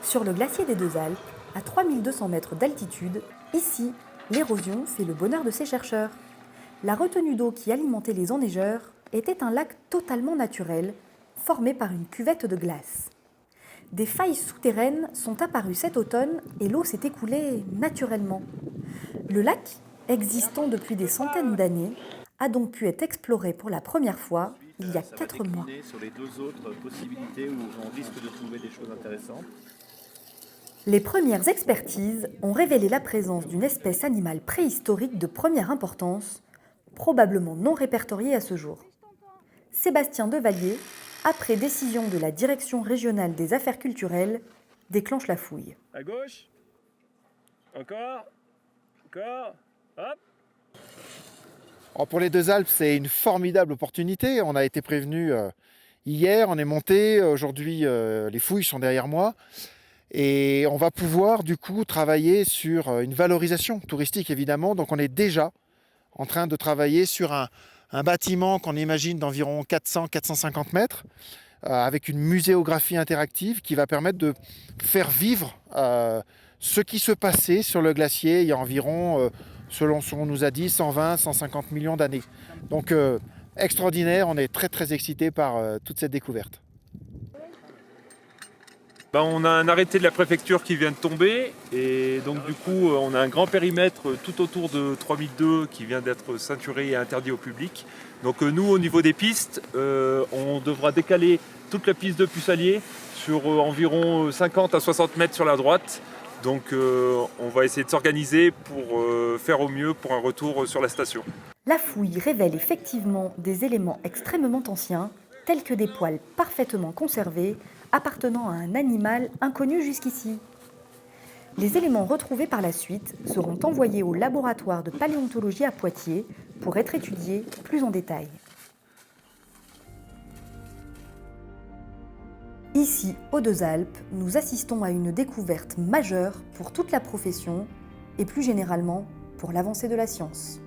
Sur le glacier des Deux Alpes, à 3200 mètres d'altitude, ici, l'érosion fait le bonheur de ses chercheurs. La retenue d'eau qui alimentait les enneigeurs était un lac totalement naturel, formé par une cuvette de glace. Des failles souterraines sont apparues cet automne et l'eau s'est écoulée naturellement. Le lac, existant depuis des centaines d'années, a donc pu être exploré pour la première fois il y a 4 mois. Sur les deux autres possibilités où on risque de trouver des choses intéressantes. Les premières expertises ont révélé la présence d'une espèce animale préhistorique de première importance, probablement non répertoriée à ce jour. Sébastien Devalier, après décision de la Direction régionale des affaires culturelles, déclenche la fouille. À gauche. Encore. Hop. Alors pour les Deux Alpes, c'est une formidable opportunité. On a été prévenus hier, on est monté. Aujourd'hui, les fouilles sont derrière moi. Et on va pouvoir du coup travailler sur une valorisation touristique évidemment. Donc on est déjà en train de travailler sur un bâtiment qu'on imagine d'environ 400-450 mètres avec une muséographie interactive qui va permettre de faire vivre ce qui se passait sur le glacier il y a environ, selon ce qu'on nous a dit, 120-150 millions d'années. Donc extraordinaire, on est très très excités par toute cette découverte. On a un arrêté de la préfecture qui vient de tomber et donc du coup on a un grand périmètre tout autour de 3002 qui vient d'être ceinturé et interdit au public. Donc nous au niveau des pistes, on devra décaler toute la piste de Pussalier sur environ 50 à 60 mètres sur la droite. Donc on va essayer de s'organiser pour faire au mieux pour un retour sur la station. La fouille révèle effectivement des éléments extrêmement anciens, tels que des poils parfaitement conservés appartenant à un animal inconnu jusqu'ici. Les éléments retrouvés par la suite seront envoyés au laboratoire de paléontologie à Poitiers pour être étudiés plus en détail. Ici, aux Deux Alpes, nous assistons à une découverte majeure pour toute la profession et plus généralement pour l'avancée de la science.